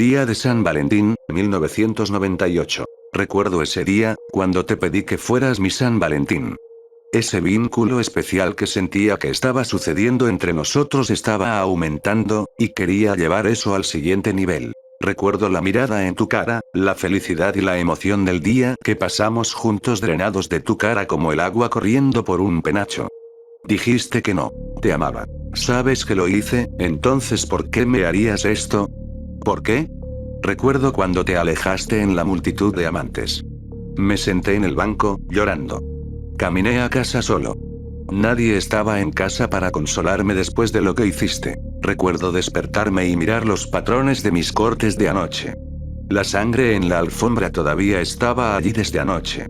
Día de San Valentín, 1998. Recuerdo ese día, cuando te pedí que fueras mi San Valentín. Ese vínculo especial que sentía que estaba sucediendo entre nosotros estaba aumentando, y quería llevar eso al siguiente nivel. Recuerdo la mirada en tu cara, la felicidad y la emoción del día que pasamos juntos drenados de tu cara como el agua corriendo por un penacho. Dijiste que no. Te amaba. ¿Sabes que lo hice? Entonces, ¿por qué me harías esto? ¿Por qué? Recuerdo cuando te alejaste en la multitud de amantes. Me senté en el banco, llorando. Caminé a casa solo. Nadie estaba en casa para consolarme después de lo que hiciste. Recuerdo despertarme y mirar los patrones de mis cortes de anoche. La sangre en la alfombra todavía estaba allí desde anoche.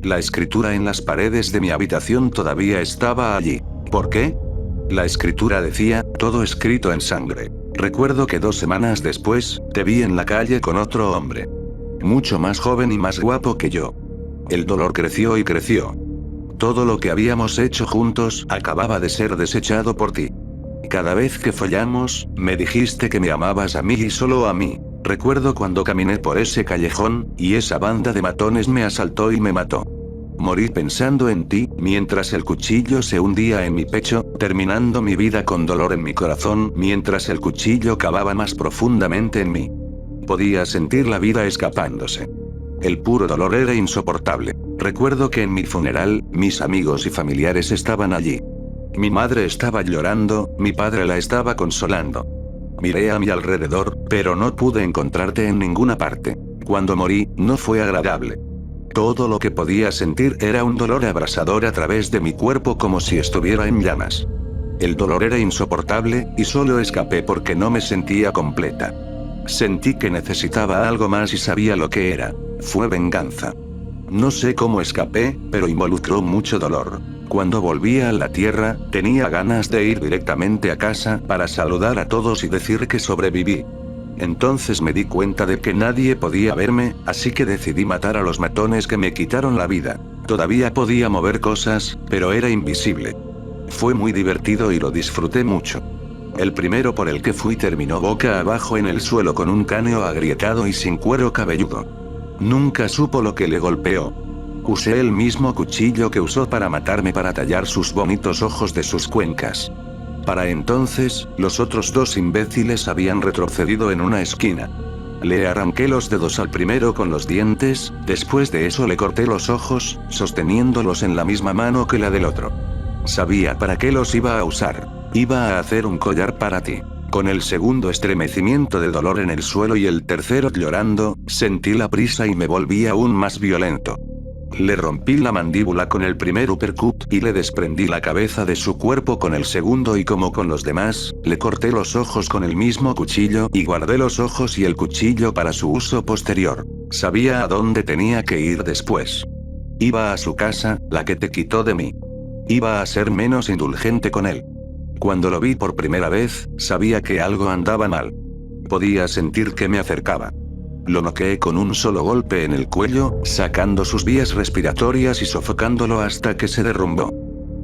La escritura en las paredes de mi habitación todavía estaba allí. ¿Por qué? La escritura decía, todo escrito en sangre. Recuerdo que 2 semanas después, te vi en la calle con otro hombre. Mucho más joven y más guapo que yo. El dolor creció y creció. Todo lo que habíamos hecho juntos acababa de ser desechado por ti. Cada vez que follamos, me dijiste que me amabas a mí y solo a mí. Recuerdo cuando caminé por ese callejón, y esa banda de matones me asaltó y me mató. Morí pensando en ti, mientras el cuchillo se hundía en mi pecho, terminando mi vida con dolor en mi corazón, mientras el cuchillo cavaba más profundamente en mí. Podía sentir la vida escapándose. El puro dolor era insoportable. Recuerdo que en mi funeral, mis amigos y familiares estaban allí. Mi madre estaba llorando, mi padre la estaba consolando. Miré a mi alrededor, pero no pude encontrarte en ninguna parte. Cuando morí, no fue agradable. Todo lo que podía sentir era un dolor abrasador a través de mi cuerpo como si estuviera en llamas. El dolor era insoportable, y solo escapé porque no me sentía completa. Sentí que necesitaba algo más y sabía lo que era. Fue venganza. No sé cómo escapé, pero involucró mucho dolor. Cuando volví a la tierra, tenía ganas de ir directamente a casa para saludar a todos y decir que sobreviví. Entonces me di cuenta de que nadie podía verme, así que decidí matar a los matones que me quitaron la vida. Todavía podía mover cosas, pero era invisible. Fue muy divertido y lo disfruté mucho. El primero por el que fui terminó boca abajo en el suelo con un cráneo agrietado y sin cuero cabelludo. Nunca supo lo que le golpeó. Usé el mismo cuchillo que usó para matarme para tallar sus bonitos ojos de sus cuencas. Para entonces, los otros 2 imbéciles habían retrocedido en una esquina. Le arranqué los dedos al primero con los dientes, después de eso le corté los ojos, sosteniéndolos en la misma mano que la del otro. Sabía para qué los iba a usar. Iba a hacer un collar para ti. Con el segundo estremecimiento de dolor en el suelo y el tercero llorando, sentí la prisa y me volví aún más violento. Le rompí la mandíbula con el primer uppercut y le desprendí la cabeza de su cuerpo con el segundo y como con los demás, le corté los ojos con el mismo cuchillo y guardé los ojos y el cuchillo para su uso posterior. Sabía a dónde tenía que ir después. Iba a su casa, la que te quitó de mí. Iba a ser menos indulgente con él. Cuando lo vi por primera vez, sabía que algo andaba mal. Podía sentir que me acercaba. Lo noqueé con un solo golpe en el cuello, sacando sus vías respiratorias y sofocándolo hasta que se derrumbó.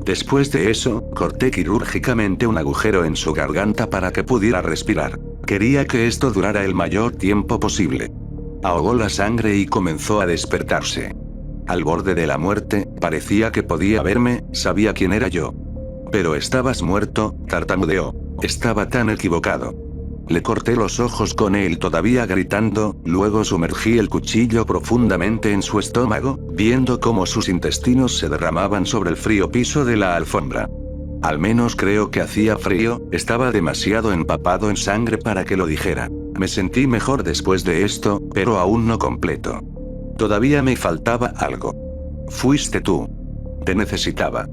Después de eso, corté quirúrgicamente un agujero en su garganta para que pudiera respirar. Quería que esto durara el mayor tiempo posible. Ahogó la sangre y comenzó a despertarse. Al borde de la muerte, parecía que podía verme, sabía quién era yo. Pero estabas muerto, tartamudeó. Estaba tan equivocado. Le corté los ojos con él todavía gritando, luego sumergí el cuchillo profundamente en su estómago, viendo cómo sus intestinos se derramaban sobre el frío piso de la alfombra. Al menos creo que hacía frío, estaba demasiado empapado en sangre para que lo dijera. Me sentí mejor después de esto, pero aún no completo. Todavía me faltaba algo. Fuiste tú. Te necesitaba.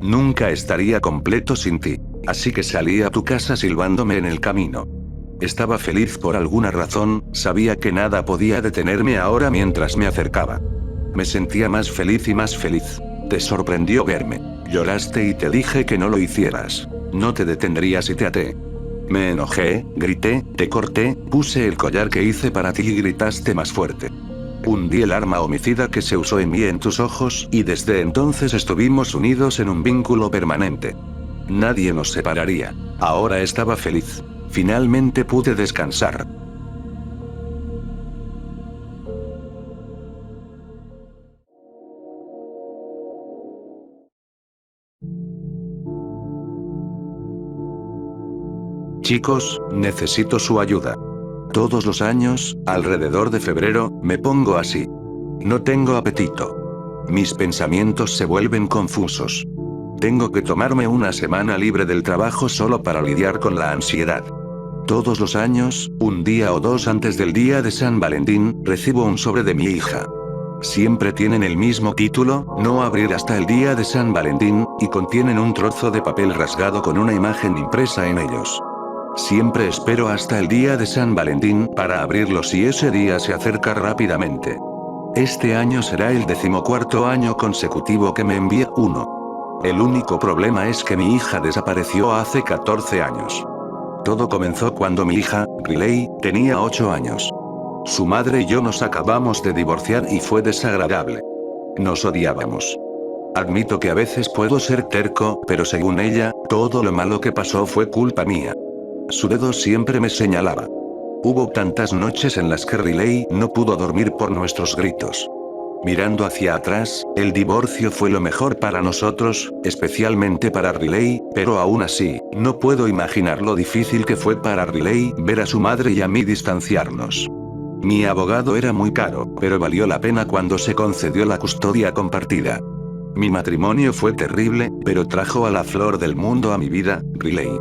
Nunca estaría completo sin ti. Así que salí a tu casa silbándome en el camino. Estaba feliz por alguna razón, sabía que nada podía detenerme ahora mientras me acercaba. Me sentía más feliz y más feliz. Te sorprendió verme. Lloraste y te dije que no lo hicieras. No te detendrías y te até. Me enojé, grité, te corté, puse el collar que hice para ti y gritaste más fuerte. Hundí el arma homicida que se usó en mí en tus ojos y desde entonces estuvimos unidos en un vínculo permanente. Nadie nos separaría. Ahora estaba feliz. Finalmente pude descansar. Chicos, necesito su ayuda. Todos los años, alrededor de febrero, me pongo así. No tengo apetito. Mis pensamientos se vuelven confusos. Tengo que tomarme una semana libre del trabajo solo para lidiar con la ansiedad. Todos los años, un día o dos antes del día de San Valentín, recibo un sobre de mi hija. Siempre tienen el mismo título, no abrir hasta el día de San Valentín, y contienen un trozo de papel rasgado con una imagen impresa en ellos. Siempre espero hasta el día de San Valentín para abrirlos y ese día se acerca rápidamente. Este año será el 14º año consecutivo que me envía uno. El único problema es que mi hija desapareció hace 14 años. Todo comenzó cuando mi hija, Riley, tenía 8 años. Su madre y yo nos acabamos de divorciar y fue desagradable. Nos odiábamos. Admito que a veces puedo ser terco, pero según ella, todo lo malo que pasó fue culpa mía. Su dedo siempre me señalaba. Hubo tantas noches en las que Riley no pudo dormir por nuestros gritos. Mirando hacia atrás, el divorcio fue lo mejor para nosotros, especialmente para Riley, pero aún así, no puedo imaginar lo difícil que fue para Riley ver a su madre y a mí distanciarnos. Mi abogado era muy caro, pero valió la pena cuando se concedió la custodia compartida. Mi matrimonio fue terrible, pero trajo a la flor del mundo a mi vida, Riley.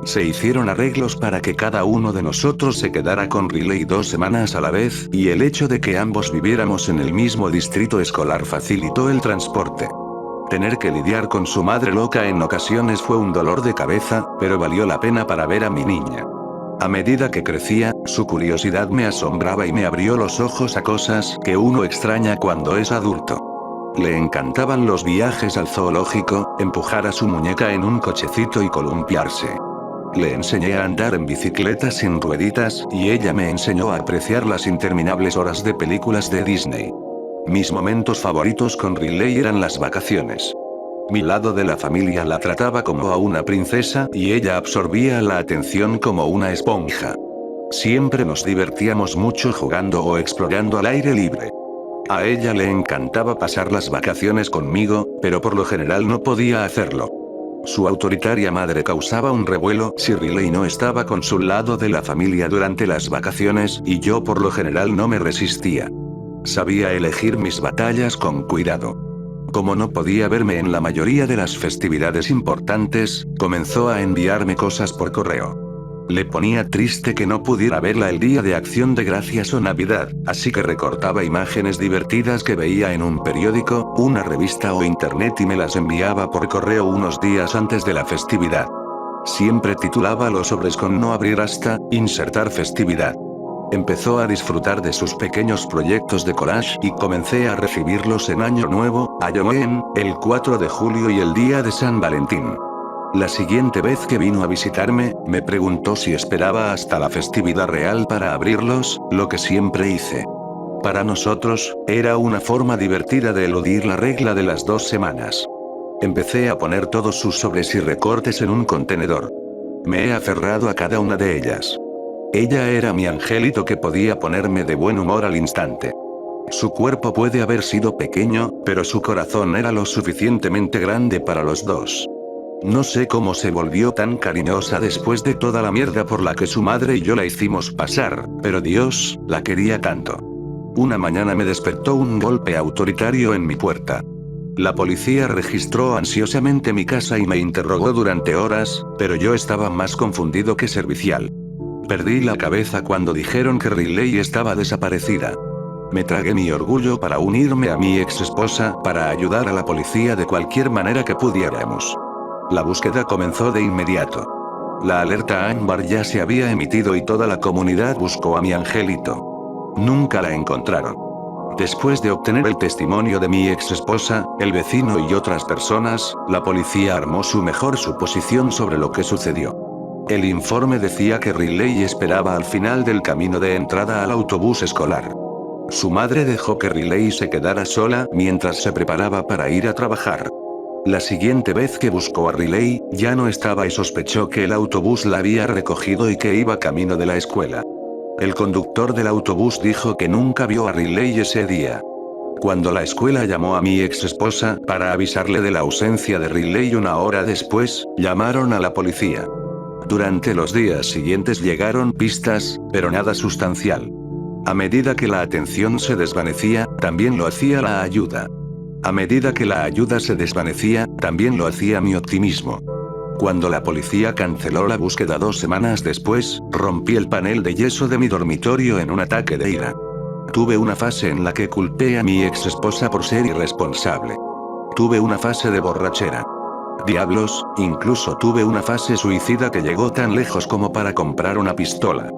Se hicieron arreglos para que cada uno de nosotros se quedara con Riley 2 semanas a la vez, y el hecho de que ambos viviéramos en el mismo distrito escolar facilitó el transporte. Tener que lidiar con su madre loca en ocasiones fue un dolor de cabeza, pero valió la pena para ver a mi niña. A medida que crecía, su curiosidad me asombraba y me abrió los ojos a cosas que uno extraña cuando es adulto. Le encantaban los viajes al zoológico, empujar a su muñeca en un cochecito y columpiarse. Le enseñé a andar en bicicleta sin rueditas, y ella me enseñó a apreciar las interminables horas de películas de Disney. Mis momentos favoritos con Riley eran las vacaciones. Mi lado de la familia la trataba como a una princesa y ella absorbía la atención como una esponja. Siempre nos divertíamos mucho jugando o explorando al aire libre. A ella le encantaba pasar las vacaciones conmigo, pero por lo general no podía hacerlo. Su autoritaria madre causaba un revuelo si Riley no estaba con su lado de la familia durante las vacaciones y yo por lo general no me resistía. Sabía elegir mis batallas con cuidado. Como no podía verme en la mayoría de las festividades importantes, comenzó a enviarme cosas por correo. Le ponía triste que no pudiera verla el día de Acción de Gracias o Navidad, así que recortaba imágenes divertidas que veía en un periódico, una revista o internet y me las enviaba por correo unos días antes de la festividad. Siempre titulaba los sobres con no abrir hasta, insertar festividad. Empezó a disfrutar de sus pequeños proyectos de collage y comencé a recibirlos en Año Nuevo, Halloween, el 4 de julio y el día de San Valentín. La siguiente vez que vino a visitarme, me preguntó si esperaba hasta la festividad real para abrirlos, lo que siempre hice. Para nosotros, era una forma divertida de eludir la regla de las 2 semanas. Empecé a poner todos sus sobres y recortes en un contenedor. Me he aferrado a cada una de ellas. Ella era mi angelito que podía ponerme de buen humor al instante. Su cuerpo puede haber sido pequeño, pero su corazón era lo suficientemente grande para los dos. No sé cómo se volvió tan cariñosa después de toda la mierda por la que su madre y yo la hicimos pasar, pero Dios, la quería tanto. Una mañana me despertó un golpe autoritario en mi puerta. La policía registró ansiosamente mi casa y me interrogó durante horas, pero yo estaba más confundido que servicial. Perdí la cabeza cuando dijeron que Riley estaba desaparecida. Me tragué mi orgullo para unirme a mi ex esposa, para ayudar a la policía de cualquier manera que pudiéramos. La búsqueda comenzó de inmediato. La alerta Ámbar ya se había emitido y toda la comunidad buscó a mi angelito. Nunca la encontraron. Después de obtener el testimonio de mi ex esposa, el vecino y otras personas, la policía armó su mejor suposición sobre lo que sucedió. El informe decía que Riley esperaba al final del camino de entrada al autobús escolar. Su madre dejó que Riley se quedara sola mientras se preparaba para ir a trabajar. La siguiente vez que buscó a Riley, ya no estaba y sospechó que el autobús la había recogido y que iba camino de la escuela. El conductor del autobús dijo que nunca vio a Riley ese día. Cuando la escuela llamó a mi ex esposa para avisarle de la ausencia de Riley una hora después, llamaron a la policía. Durante los días siguientes llegaron pistas, pero nada sustancial. A medida que la atención se desvanecía, también lo hacía la ayuda. A medida que la ayuda se desvanecía, también lo hacía mi optimismo. Cuando la policía canceló la búsqueda 2 semanas después, rompí el panel de yeso de mi dormitorio en un ataque de ira. Tuve una fase en la que culpé a mi ex esposa por ser irresponsable. Tuve una fase de borrachera. Diablos, incluso tuve una fase suicida que llegó tan lejos como para comprar una pistola.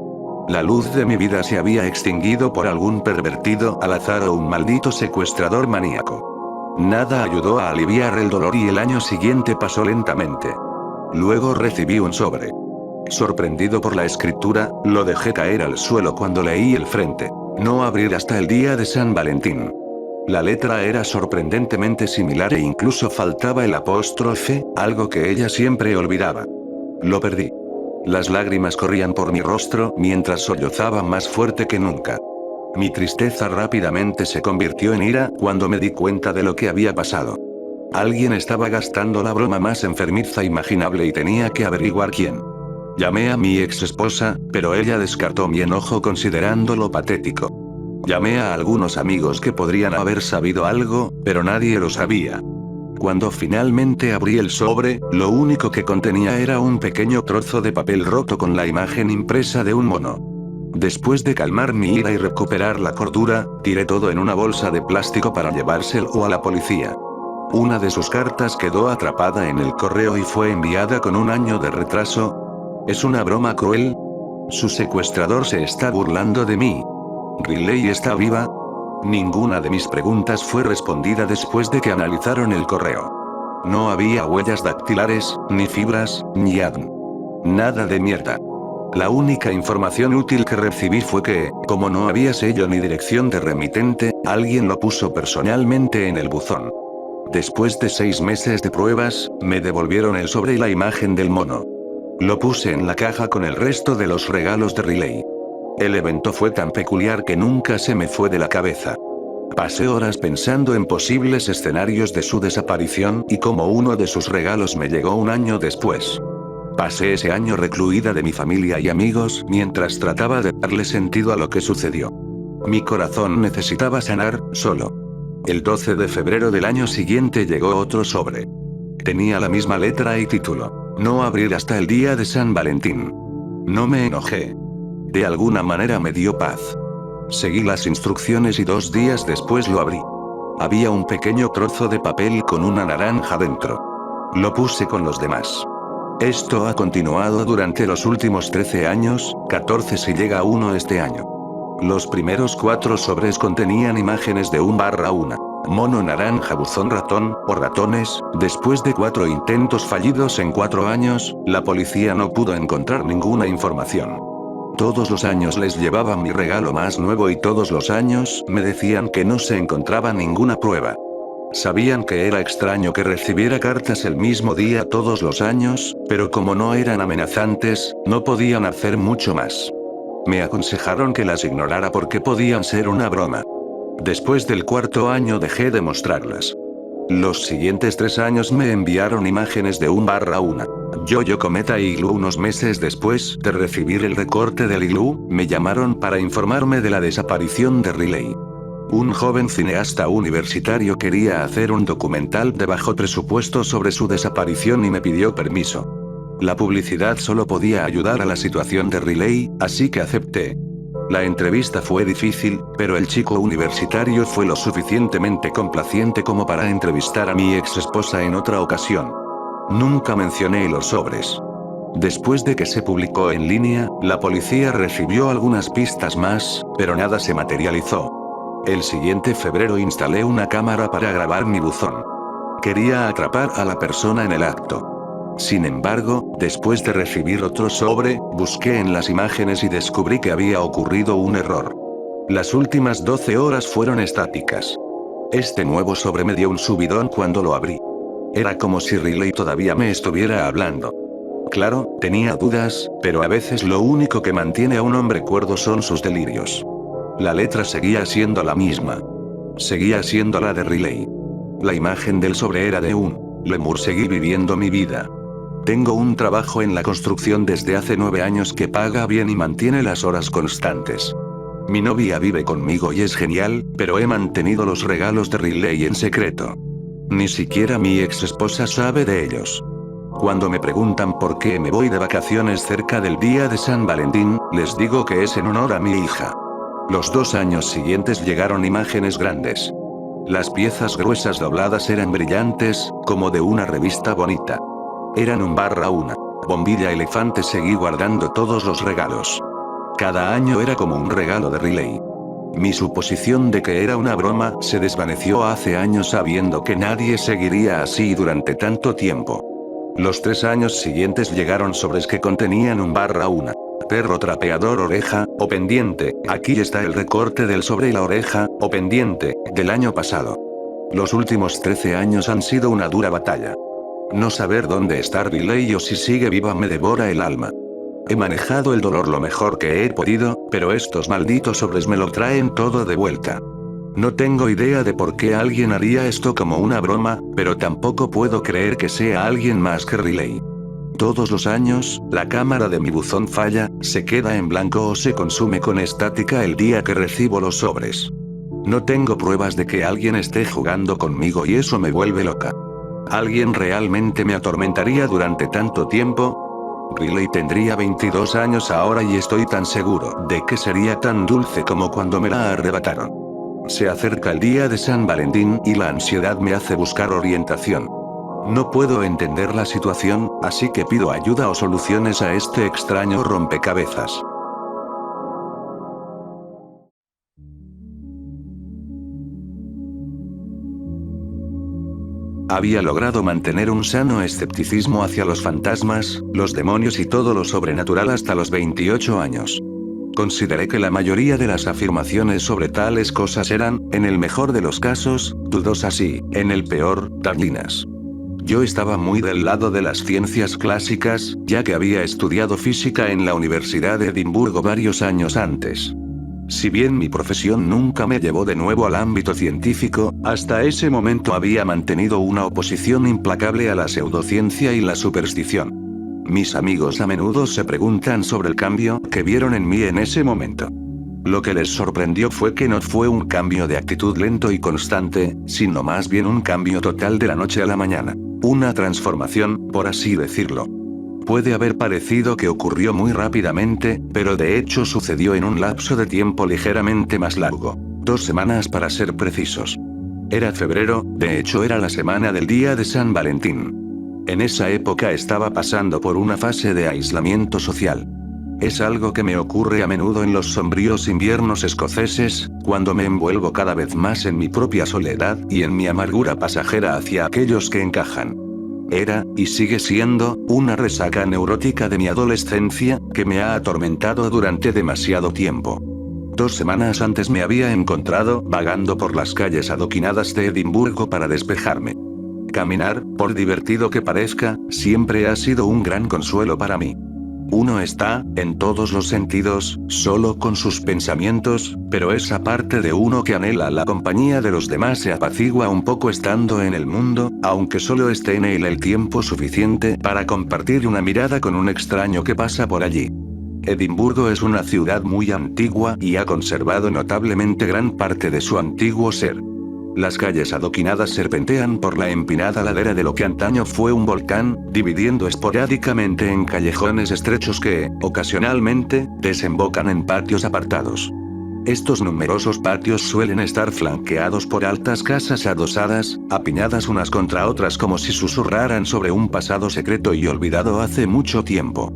La luz de mi vida se había extinguido por algún pervertido al azar o un maldito secuestrador maníaco. Nada ayudó a aliviar el dolor y el año siguiente pasó lentamente. Luego recibí un sobre. Sorprendido por la escritura, lo dejé caer al suelo cuando leí el frente. No abrir hasta el día de San Valentín. La letra era sorprendentemente similar e incluso faltaba el apóstrofe, algo que ella siempre olvidaba. Lo perdí. Las lágrimas corrían por mi rostro mientras sollozaba más fuerte que nunca. Mi tristeza rápidamente se convirtió en ira cuando me di cuenta de lo que había pasado. Alguien estaba gastando la broma más enfermiza imaginable y tenía que averiguar quién. Llamé a mi ex esposa, pero ella descartó mi enojo considerándolo patético. Llamé a algunos amigos que podrían haber sabido algo, pero nadie lo sabía. Cuando finalmente abrí el sobre, lo único que contenía era un pequeño trozo de papel roto con la imagen impresa de un mono. Después de calmar mi ira y recuperar la cordura, tiré todo en una bolsa de plástico para llevárselo a la policía. Una de sus cartas quedó atrapada en el correo y fue enviada con un año de retraso. ¿Es una broma cruel? ¿Su secuestrador se está burlando de mí? ¿Riley está viva? Ninguna de mis preguntas fue respondida después de que analizaron el correo. No había huellas dactilares, ni fibras, ni ADN. Nada de mierda. La única información útil que recibí fue que, como no había sello ni dirección de remitente, alguien lo puso personalmente en el buzón. Después de 6 meses de pruebas, me devolvieron el sobre y la imagen del mono. Lo puse en la caja con el resto de los regalos de Riley. El evento fue tan peculiar que nunca se me fue de la cabeza. Pasé horas pensando en posibles escenarios de su desaparición y cómo uno de sus regalos me llegó un año después. Pasé ese año recluida de mi familia y amigos mientras trataba de darle sentido a lo que sucedió. Mi corazón necesitaba sanar, solo. El 12 de febrero del año siguiente llegó otro sobre. Tenía la misma letra y título. No abrir hasta el día de San Valentín. No me enojé. De alguna manera me dio paz. Seguí las instrucciones y 2 días después lo abrí. Había un pequeño trozo de papel con una naranja dentro. Lo puse con los demás. Esto ha continuado durante los últimos 13 años, 14 si llega a 1 este año. Los primeros 4 sobres contenían imágenes de 1/1. Mono naranja buzón ratón, o ratones. Después de 4 intentos fallidos en 4 años, la policía no pudo encontrar ninguna información. Todos los años les llevaba mi regalo más nuevo y todos los años me decían que no se encontraba ninguna prueba. Sabían que era extraño que recibiera cartas el mismo día todos los años, pero como no eran amenazantes, no podían hacer mucho más. Me aconsejaron que las ignorara porque podían ser una broma. Después del 4.º año dejé de mostrarlas. Los siguientes 3 años me enviaron imágenes de 1/1. Yo Cometa Igloo. Unos meses después de recibir el recorte del Igloo, me llamaron para informarme de la desaparición de Riley. Un joven cineasta universitario quería hacer un documental de bajo presupuesto sobre su desaparición y me pidió permiso. La publicidad solo podía ayudar a la situación de Riley, así que acepté. La entrevista fue difícil, pero el chico universitario fue lo suficientemente complaciente como para entrevistar a mi ex esposa en otra ocasión. Nunca mencioné los sobres. Después de que se publicó en línea, la policía recibió algunas pistas más, pero nada se materializó. El siguiente febrero instalé una cámara para grabar mi buzón. Quería atrapar a la persona en el acto. Sin embargo, después de recibir otro sobre, busqué en las imágenes y descubrí que había ocurrido un error. Las últimas 12 horas fueron estáticas. Este nuevo sobre me dio un subidón cuando lo abrí. Era como si Riley todavía me estuviera hablando. Claro, tenía dudas, pero a veces lo único que mantiene a un hombre cuerdo son sus delirios. La letra seguía siendo la misma. Seguía siendo la de Riley. La imagen del sobre era de un lemur. Seguí viviendo mi vida. Tengo un trabajo en la construcción desde hace 9 años que paga bien y mantiene las horas constantes. Mi novia vive conmigo y es genial, pero he mantenido los regalos de Riley en secreto. Ni siquiera mi ex esposa sabe de ellos. Cuando me preguntan por qué me voy de vacaciones cerca del día de San Valentín, les digo que es en honor a mi hija. Los 2 años siguientes llegaron imágenes grandes. Las piezas gruesas dobladas eran brillantes, como de una revista bonita. Eran 1/1. Bombilla elefante. Seguí guardando todos los regalos. Cada año era como un regalo de Riley. Mi suposición de que era una broma se desvaneció hace años sabiendo que nadie seguiría así durante tanto tiempo. Los 3 años siguientes llegaron sobres que contenían 1/1. Perro trapeador oreja, o pendiente. Aquí está el recorte del sobre y la oreja, o pendiente, del año pasado. Los últimos 13 años han sido una dura batalla. No saber dónde está Riley o si sigue viva me devora el alma. He manejado el dolor lo mejor que he podido, pero estos malditos sobres me lo traen todo de vuelta. No tengo idea de por qué alguien haría esto como una broma, pero tampoco puedo creer que sea alguien más que Riley. Todos los años, la cámara de mi buzón falla, se queda en blanco o se consume con estática el día que recibo los sobres. No tengo pruebas de que alguien esté jugando conmigo y eso me vuelve loca. ¿Alguien realmente me atormentaría durante tanto tiempo? Riley tendría 22 años ahora y estoy tan seguro de que sería tan dulce como cuando me la arrebataron. Se acerca el día de San Valentín y la ansiedad me hace buscar orientación. No puedo entender la situación, así que pido ayuda o soluciones a este extraño rompecabezas. Había logrado mantener un sano escepticismo hacia los fantasmas, los demonios y todo lo sobrenatural hasta los 28 años. Consideré que la mayoría de las afirmaciones sobre tales cosas eran, en el mejor de los casos, dudosas y, en el peor, dañinas. Yo estaba muy del lado de las ciencias clásicas, ya que había estudiado física en la Universidad de Edimburgo varios años antes. Si bien mi profesión nunca me llevó de nuevo al ámbito científico, hasta ese momento había mantenido una oposición implacable a la pseudociencia y la superstición. Mis amigos a menudo se preguntan sobre el cambio que vieron en mí en ese momento. Lo que les sorprendió fue que no fue un cambio de actitud lento y constante, sino más bien un cambio total de la noche a la mañana. Una transformación, por así decirlo. Puede haber parecido que ocurrió muy rápidamente, pero de hecho sucedió en un lapso de tiempo ligeramente más largo. 2 semanas para ser precisos. Era febrero, de hecho era la semana del día de San Valentín. En esa época estaba pasando por una fase de aislamiento social. Es algo que me ocurre a menudo en los sombríos inviernos escoceses, cuando me envuelvo cada vez más en mi propia soledad y en mi amargura pasajera hacia aquellos que encajan. Era, y sigue siendo, una resaca neurótica de mi adolescencia, que me ha atormentado durante demasiado tiempo. 2 semanas antes me había encontrado vagando por las calles adoquinadas de Edimburgo para despejarme. Caminar, por divertido que parezca, siempre ha sido un gran consuelo para mí. Uno está, en todos los sentidos, solo con sus pensamientos, pero esa parte de uno que anhela la compañía de los demás se apacigua un poco estando en el mundo, aunque solo esté en él el tiempo suficiente para compartir una mirada con un extraño que pasa por allí. Edimburgo es una ciudad muy antigua y ha conservado notablemente gran parte de su antiguo ser. Las calles adoquinadas serpentean por la empinada ladera de lo que antaño fue un volcán, dividiendo esporádicamente en callejones estrechos que, ocasionalmente, desembocan en patios apartados. Estos numerosos patios suelen estar flanqueados por altas casas adosadas, apiñadas unas contra otras como si susurraran sobre un pasado secreto y olvidado hace mucho tiempo.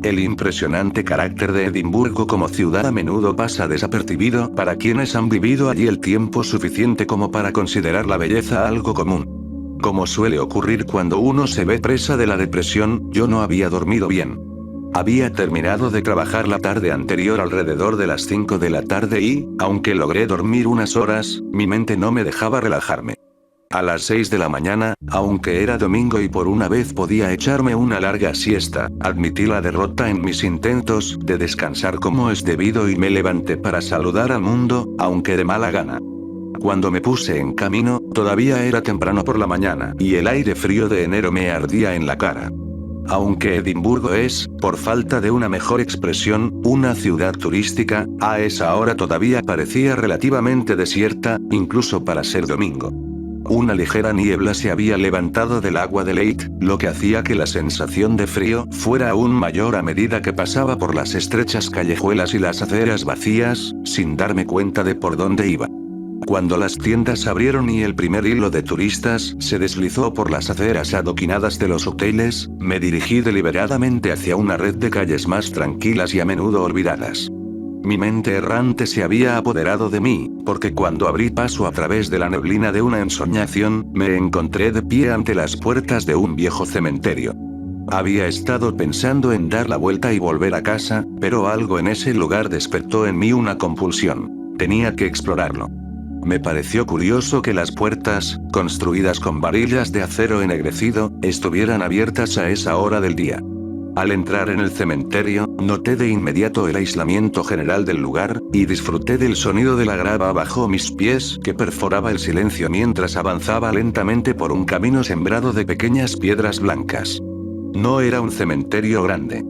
El impresionante carácter de Edimburgo como ciudad a menudo pasa desapercibido para quienes han vivido allí el tiempo suficiente como para considerar la belleza algo común. Como suele ocurrir cuando uno se ve presa de la depresión, yo no había dormido bien. Había terminado de trabajar la tarde anterior alrededor de las 5 de la tarde y, aunque logré dormir unas horas, mi mente no me dejaba relajarme. A las 6 de la mañana, aunque era domingo y por una vez podía echarme una larga siesta, admití la derrota en mis intentos de descansar como es debido y me levanté para saludar al mundo, aunque de mala gana. Cuando me puse en camino, todavía era temprano por la mañana y el aire frío de enero me ardía en la cara. Aunque Edimburgo es, por falta de una mejor expresión, una ciudad turística, a esa hora todavía parecía relativamente desierta, incluso para ser domingo. Una ligera niebla se había levantado del agua de Leyte, lo que hacía que la sensación de frío fuera aún mayor a medida que pasaba por las estrechas callejuelas y las aceras vacías, sin darme cuenta de por dónde iba. Cuando las tiendas abrieron y el primer hilo de turistas se deslizó por las aceras adoquinadas de los hoteles, me dirigí deliberadamente hacia una red de calles más tranquilas y a menudo olvidadas. Mi mente errante se había apoderado de mí, porque cuando abrí paso a través de la neblina de una ensoñación, me encontré de pie ante las puertas de un viejo cementerio. Había estado pensando en dar la vuelta y volver a casa, pero algo en ese lugar despertó en mí una compulsión. Tenía que explorarlo. Me pareció curioso que las puertas, construidas con varillas de acero ennegrecido, estuvieran abiertas a esa hora del día. Al entrar en el cementerio, noté de inmediato el aislamiento general del lugar, y disfruté del sonido de la grava bajo mis pies que perforaba el silencio mientras avanzaba lentamente por un camino sembrado de pequeñas piedras blancas. No era un cementerio grande.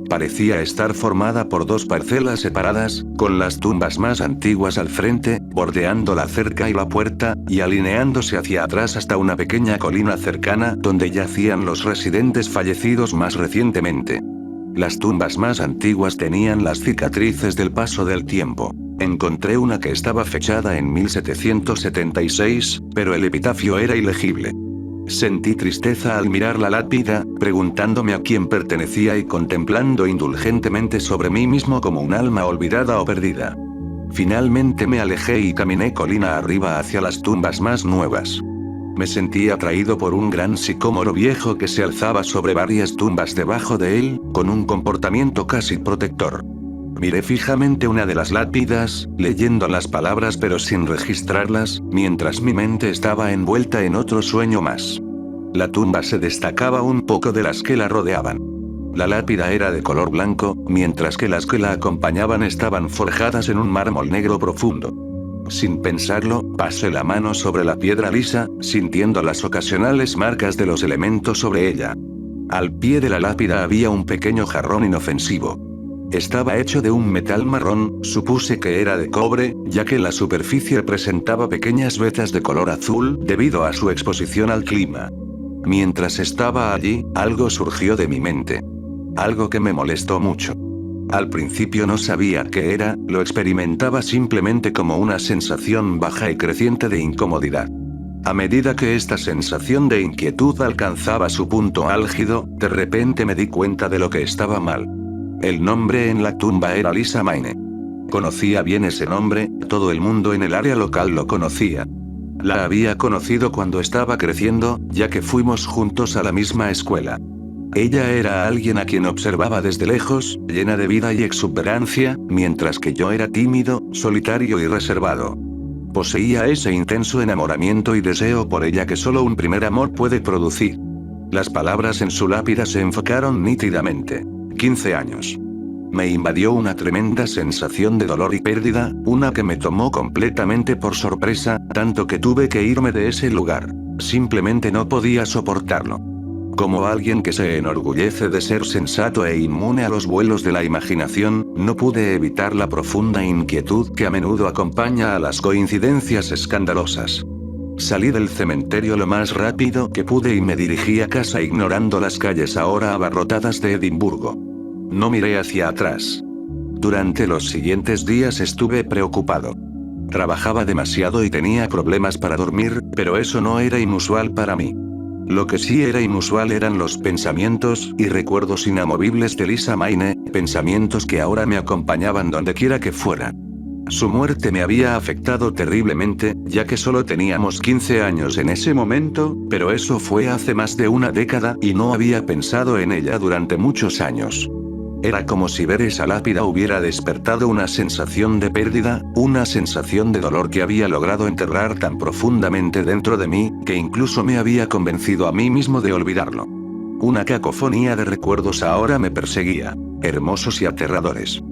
Parecía estar formada por dos parcelas separadas, con las tumbas más antiguas al frente, bordeando la cerca y la puerta, y alineándose hacia atrás hasta una pequeña colina cercana donde yacían los residentes fallecidos más recientemente. Las tumbas más antiguas tenían las cicatrices del paso del tiempo. Encontré una que estaba fechada en 1776, pero el epitafio era ilegible. Sentí tristeza al mirar la lápida, preguntándome a quién pertenecía y contemplando indulgentemente sobre mí mismo como un alma olvidada o perdida. Finalmente me alejé y caminé colina arriba hacia las tumbas más nuevas. Me sentí atraído por un gran sicómoro viejo que se alzaba sobre varias tumbas debajo de él, con un comportamiento casi protector. Miré fijamente una de las lápidas, leyendo las palabras pero sin registrarlas, mientras mi mente estaba envuelta en otro sueño más. La tumba se destacaba un poco de las que la rodeaban. La lápida era de color blanco, mientras que las que la acompañaban estaban forjadas en un mármol negro profundo. Sin pensarlo, pasé la mano sobre la piedra lisa, sintiendo las ocasionales marcas de los elementos sobre ella. Al pie de la lápida había un pequeño jarrón inofensivo. Estaba hecho de un metal marrón, supuse que era de cobre, ya que la superficie presentaba pequeñas vetas de color azul debido a su exposición al clima. Mientras estaba allí, algo surgió de mi mente. Algo que me molestó mucho. Al principio no sabía qué era, lo experimentaba simplemente como una sensación baja y creciente de incomodidad. A medida que esta sensación de inquietud alcanzaba su punto álgido, de repente me di cuenta de lo que estaba mal. El nombre en la tumba era Lisa Mayne. Conocía bien ese nombre, todo el mundo en el área local lo conocía. La había conocido cuando estaba creciendo, ya que fuimos juntos a la misma escuela. Ella era alguien a quien observaba desde lejos, llena de vida y exuberancia, mientras que yo era tímido, solitario y reservado. Poseía ese intenso enamoramiento y deseo por ella que solo un primer amor puede producir. Las palabras en su lápida se enfocaron nítidamente. 15 años. Me invadió una tremenda sensación de dolor y pérdida, una que me tomó completamente por sorpresa, tanto que tuve que irme de ese lugar. Simplemente no podía soportarlo. Como alguien que se enorgullece de ser sensato e inmune a los vuelos de la imaginación, no pude evitar la profunda inquietud que a menudo acompaña a las coincidencias escandalosas. Salí del cementerio lo más rápido que pude y me dirigí a casa ignorando las calles ahora abarrotadas de Edimburgo. No miré hacia atrás. Durante los siguientes días estuve preocupado. Trabajaba demasiado y tenía problemas para dormir, pero eso no era inusual para mí. Lo que sí era inusual eran los pensamientos y recuerdos inamovibles de Lisa Mayne, pensamientos que ahora me acompañaban donde quiera que fuera. Su muerte me había afectado terriblemente, ya que solo teníamos 15 años en ese momento, pero eso fue hace más de una década y no había pensado en ella durante muchos años. Era como si ver esa lápida hubiera despertado una sensación de pérdida, una sensación de dolor que había logrado enterrar tan profundamente dentro de mí, que incluso me había convencido a mí mismo de olvidarlo. Una cacofonía de recuerdos ahora me perseguía, hermosos y aterradores.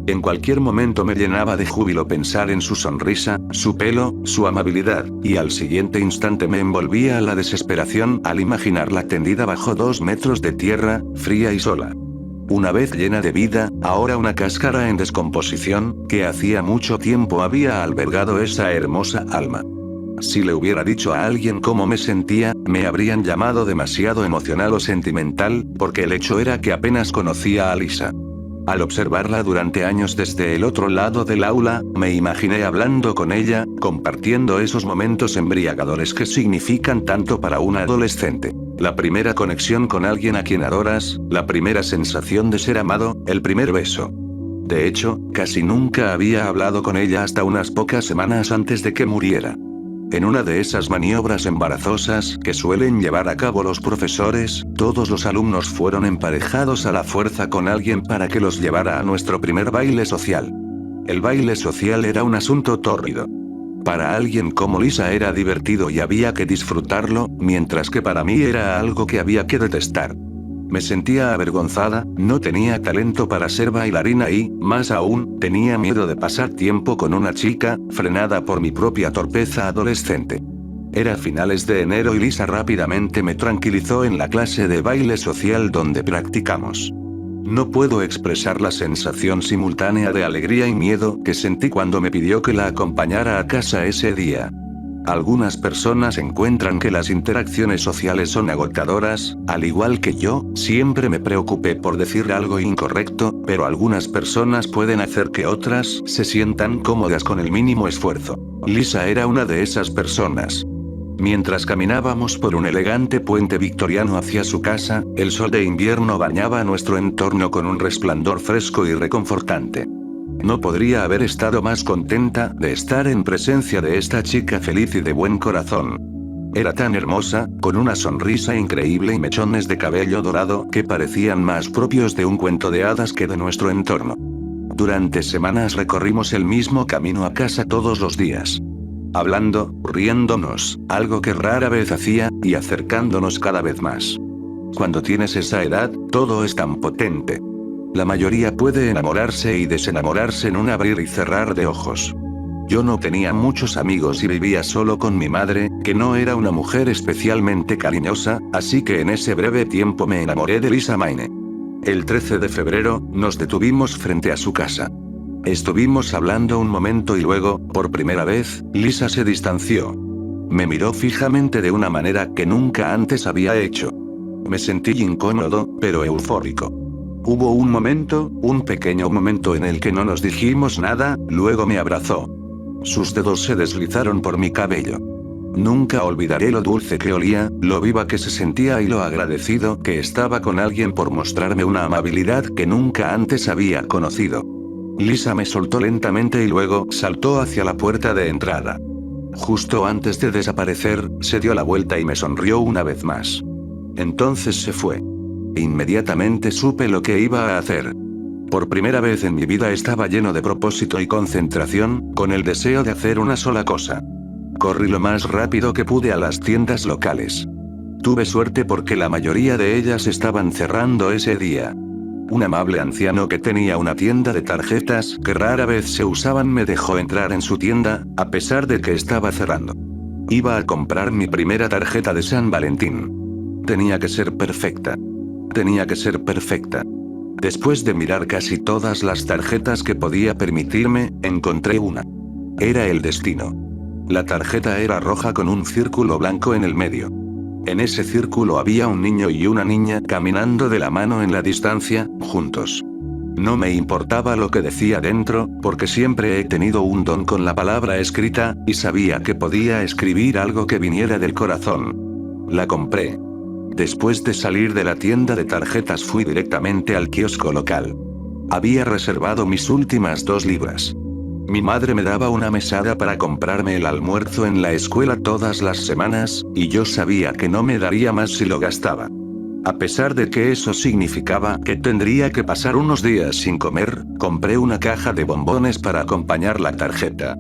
En cualquier momento me llenaba de júbilo pensar en su sonrisa, su pelo, su amabilidad, y al siguiente instante me envolvía a la desesperación al imaginarla tendida bajo 2 metros de tierra, fría y sola. Una vez llena de vida, ahora una cáscara en descomposición, que hacía mucho tiempo había albergado esa hermosa alma. Si le hubiera dicho a alguien cómo me sentía, me habrían llamado demasiado emocional o sentimental, porque el hecho era que apenas conocía a Lisa. Al observarla durante años desde el otro lado del aula, me imaginé hablando con ella, compartiendo esos momentos embriagadores que significan tanto para un adolescente. La primera conexión con alguien a quien adoras, la primera sensación de ser amado, el primer beso. De hecho, casi nunca había hablado con ella hasta unas pocas semanas antes de que muriera. En una de esas maniobras embarazosas que suelen llevar a cabo los profesores, todos los alumnos fueron emparejados a la fuerza con alguien para que los llevara a nuestro primer baile social. El baile social era un asunto tórrido. Para alguien como Lisa era divertido y había que disfrutarlo, mientras que para mí era algo que había que detestar. Me sentía avergonzada, no tenía talento para ser bailarina y, más aún, tenía miedo de pasar tiempo con una chica, frenada por mi propia torpeza adolescente. Era finales de enero y Lisa rápidamente me tranquilizó en la clase de baile social donde practicamos. No puedo expresar la sensación simultánea de alegría y miedo que sentí cuando me pidió que la acompañara a casa ese día. Algunas personas encuentran que las interacciones sociales son agotadoras, al igual que yo, siempre me preocupé por decir algo incorrecto, pero algunas personas pueden hacer que otras se sientan cómodas con el mínimo esfuerzo. Lisa era una de esas personas. Mientras caminábamos por un elegante puente victoriano hacia su casa, el sol de invierno bañaba nuestro entorno con un resplandor fresco y reconfortante. No podría haber estado más contenta de estar en presencia de esta chica feliz y de buen corazón. Era tan hermosa, con una sonrisa increíble y mechones de cabello dorado que parecían más propios de un cuento de hadas que de nuestro entorno. Durante semanas recorrimos el mismo camino a casa todos los días. Hablando, riéndonos, algo que rara vez hacía, y acercándonos cada vez más. Cuando tienes esa edad, todo es tan potente. La mayoría puede enamorarse y desenamorarse en un abrir y cerrar de ojos. Yo no tenía muchos amigos y vivía solo con mi madre, que no era una mujer especialmente cariñosa, así que en ese breve tiempo me enamoré de Lisa Mayne. El 13 de febrero, nos detuvimos frente a su casa. Estuvimos hablando un momento y luego, por primera vez, Lisa se distanció. Me miró fijamente de una manera que nunca antes había hecho. Me sentí incómodo, pero eufórico. Hubo un momento, un pequeño momento en el que no nos dijimos nada, luego me abrazó. Sus dedos se deslizaron por mi cabello. Nunca olvidaré lo dulce que olía, lo viva que se sentía y lo agradecido que estaba con alguien por mostrarme una amabilidad que nunca antes había conocido. Lisa me soltó lentamente y luego saltó hacia la puerta de entrada. Justo antes de desaparecer, se dio la vuelta y me sonrió una vez más. Entonces se fue. Inmediatamente supe lo que iba a hacer. Por primera vez en mi vida estaba lleno de propósito y concentración, con el deseo de hacer una sola cosa. Corrí lo más rápido que pude a las tiendas locales. Tuve suerte porque la mayoría de ellas estaban cerrando ese día. Un amable anciano que tenía una tienda de tarjetas que rara vez se usaban me dejó entrar en su tienda, a pesar de que estaba cerrando. Iba a comprar mi primera tarjeta de San Valentín. Tenía que ser perfecta. Tenía que ser perfecta. Después de mirar casi todas las tarjetas que podía permitirme, encontré una. Era el destino. La tarjeta era roja con un círculo blanco en el medio. En ese círculo había un niño y una niña caminando de la mano en la distancia, juntos. No me importaba lo que decía dentro, porque siempre he tenido un don con la palabra escrita, y sabía que podía escribir algo que viniera del corazón. La compré. Después de salir de la tienda de tarjetas fui directamente al kiosco local. Había reservado mis últimas 2 libras. Mi madre me daba una mesada para comprarme el almuerzo en la escuela todas las semanas, y yo sabía que no me daría más si lo gastaba. A pesar de que eso significaba que tendría que pasar unos días sin comer, compré una caja de bombones para acompañar la tarjeta.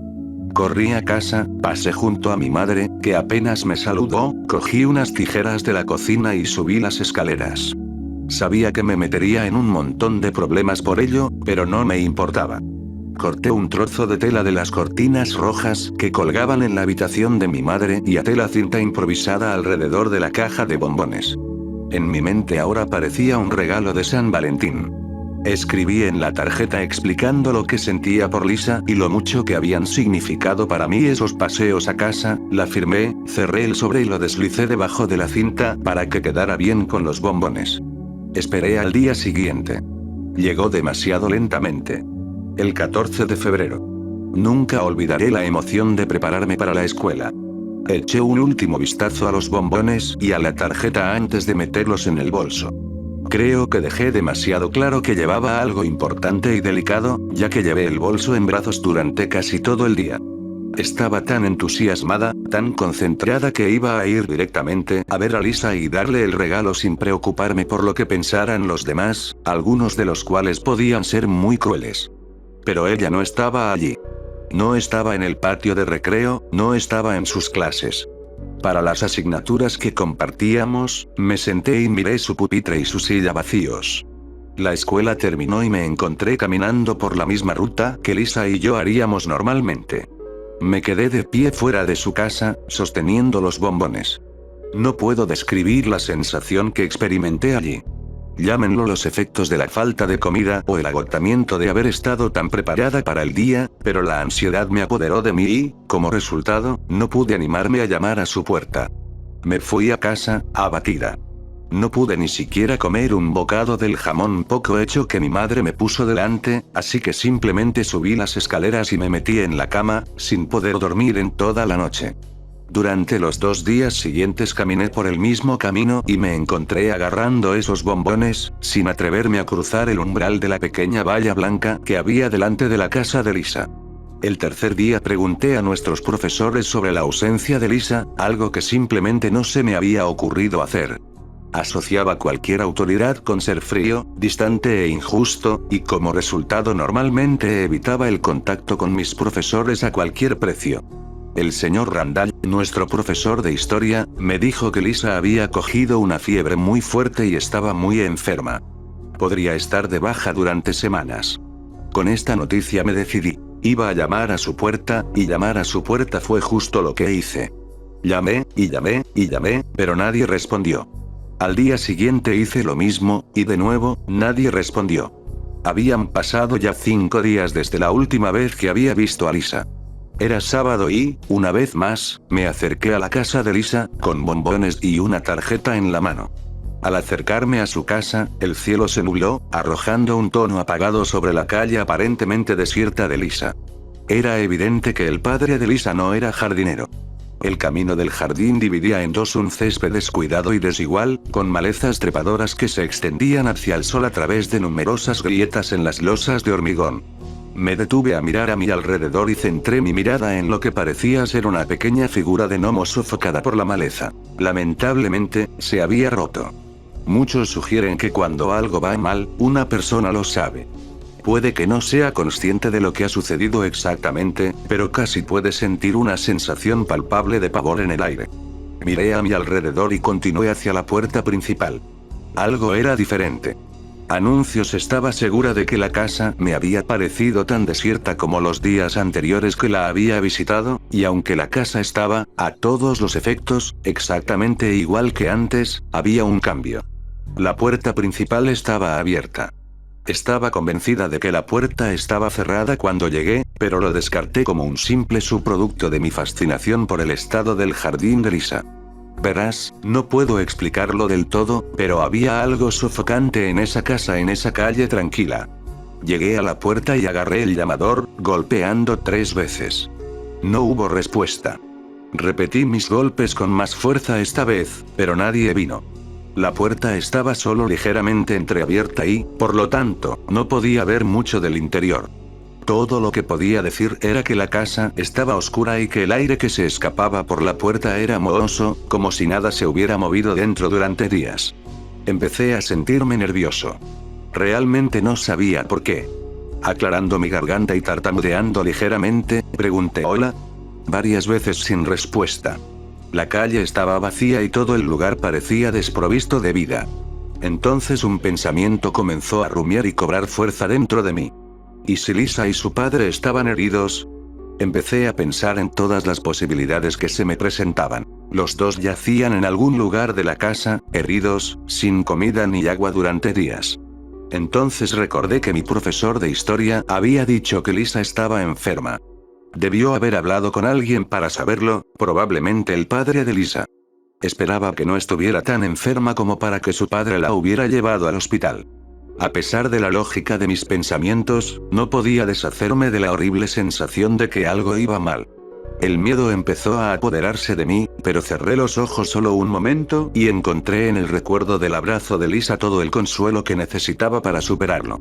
Corrí a casa, pasé junto a mi madre, que apenas me saludó, cogí unas tijeras de la cocina y subí las escaleras. Sabía que me metería en un montón de problemas por ello, pero no me importaba. Corté un trozo de tela de las cortinas rojas que colgaban en la habitación de mi madre y até la cinta improvisada alrededor de la caja de bombones. En mi mente ahora parecía un regalo de San Valentín. Escribí en la tarjeta explicando lo que sentía por Lisa y lo mucho que habían significado para mí esos paseos a casa, la firmé, cerré el sobre y lo deslicé debajo de la cinta para que quedara bien con los bombones. Esperé al día siguiente. Llegó demasiado lentamente. El 14 de febrero. Nunca olvidaré la emoción de prepararme para la escuela. Eché un último vistazo a los bombones y a la tarjeta antes de meterlos en el bolso. Creo que dejé demasiado claro que llevaba algo importante y delicado, ya que llevé el bolso en brazos durante casi todo el día. Estaba tan entusiasmada, tan concentrada que iba a ir directamente a ver a Lisa y darle el regalo sin preocuparme por lo que pensaran los demás, algunos de los cuales podían ser muy crueles. Pero ella no estaba allí. No estaba en el patio de recreo, no estaba en sus clases. Para las asignaturas que compartíamos, me senté y miré su pupitre y su silla vacíos. La escuela terminó y me encontré caminando por la misma ruta que Lisa y yo haríamos normalmente. Me quedé de pie fuera de su casa, sosteniendo los bombones. No puedo describir la sensación que experimenté allí. Llámenlo los efectos de la falta de comida o el agotamiento de haber estado tan preparada para el día, pero la ansiedad me apoderó de mí y, como resultado, no pude animarme a llamar a su puerta. Me fui a casa, abatida. No pude ni siquiera comer un bocado del jamón poco hecho que mi madre me puso delante, así que simplemente subí las escaleras y me metí en la cama, sin poder dormir en toda la noche. Durante los 2 días siguientes caminé por el mismo camino y me encontré agarrando esos bombones, sin atreverme a cruzar el umbral de la pequeña valla blanca que había delante de la casa de Lisa. El tercer día pregunté a nuestros profesores sobre la ausencia de Lisa, algo que simplemente no se me había ocurrido hacer. Asociaba cualquier autoridad con ser frío, distante e injusto, y como resultado normalmente evitaba el contacto con mis profesores a cualquier precio. El señor Randall, nuestro profesor de historia, me dijo que Lisa había cogido una fiebre muy fuerte y estaba muy enferma. Podría estar de baja durante semanas. Con esta noticia me decidí. Iba a llamar a su puerta, y llamar a su puerta fue justo lo que hice. Llamé, y llamé, y llamé, pero nadie respondió. Al día siguiente hice lo mismo, y de nuevo, nadie respondió. Habían pasado ya 5 días desde la última vez que había visto a Lisa. Era sábado y, una vez más, me acerqué a la casa de Lisa, con bombones y una tarjeta en la mano. Al acercarme a su casa, el cielo se nubló, arrojando un tono apagado sobre la calle aparentemente desierta de Lisa. Era evidente que el padre de Lisa no era jardinero. El camino del jardín dividía en dos un césped descuidado y desigual, con malezas trepadoras que se extendían hacia el sol a través de numerosas grietas en las losas de hormigón. Me detuve a mirar a mi alrededor y centré mi mirada en lo que parecía ser una pequeña figura de gnomo sofocada por la maleza. Lamentablemente, se había roto. Muchos sugieren que cuando algo va mal, una persona lo sabe. Puede que no sea consciente de lo que ha sucedido exactamente, pero casi puede sentir una sensación palpable de pavor en el aire. Miré a mi alrededor y continué hacia la puerta principal. Algo era diferente. Anuncios. Estaba segura de que la casa me había parecido tan desierta como los días anteriores que la había visitado, y aunque la casa estaba, a todos los efectos, exactamente igual que antes, había un cambio. La puerta principal estaba abierta. Estaba convencida de que la puerta estaba cerrada cuando llegué, pero lo descarté como un simple subproducto de mi fascinación por el estado del jardín de Lisa. Verás, no puedo explicarlo del todo, pero había algo sofocante en esa casa, en esa calle tranquila. Llegué a la puerta y agarré el llamador, golpeando 3 veces. No hubo respuesta. Repetí mis golpes con más fuerza esta vez, pero nadie vino. La puerta estaba solo ligeramente entreabierta y, por lo tanto, no podía ver mucho del interior. Todo lo que podía decir era que la casa estaba oscura y que el aire que se escapaba por la puerta era mohoso, como si nada se hubiera movido dentro durante días. Empecé a sentirme nervioso. Realmente no sabía por qué. Aclarando mi garganta y tartamudeando ligeramente, pregunté «¿Hola?», varias veces sin respuesta. La calle estaba vacía y todo el lugar parecía desprovisto de vida. Entonces un pensamiento comenzó a rumiar y cobrar fuerza dentro de mí. ¿Y si Lisa y su padre estaban heridos? Empecé a pensar en todas las posibilidades que se me presentaban. Los dos yacían en algún lugar de la casa, heridos, sin comida ni agua durante días. Entonces recordé que mi profesor de historia había dicho que Lisa estaba enferma. Debió haber hablado con alguien para saberlo, probablemente el padre de Lisa. Esperaba que no estuviera tan enferma como para que su padre la hubiera llevado al hospital. A pesar de la lógica de mis pensamientos, no podía deshacerme de la horrible sensación de que algo iba mal. El miedo empezó a apoderarse de mí, pero cerré los ojos solo un momento y encontré en el recuerdo del abrazo de Lisa todo el consuelo que necesitaba para superarlo.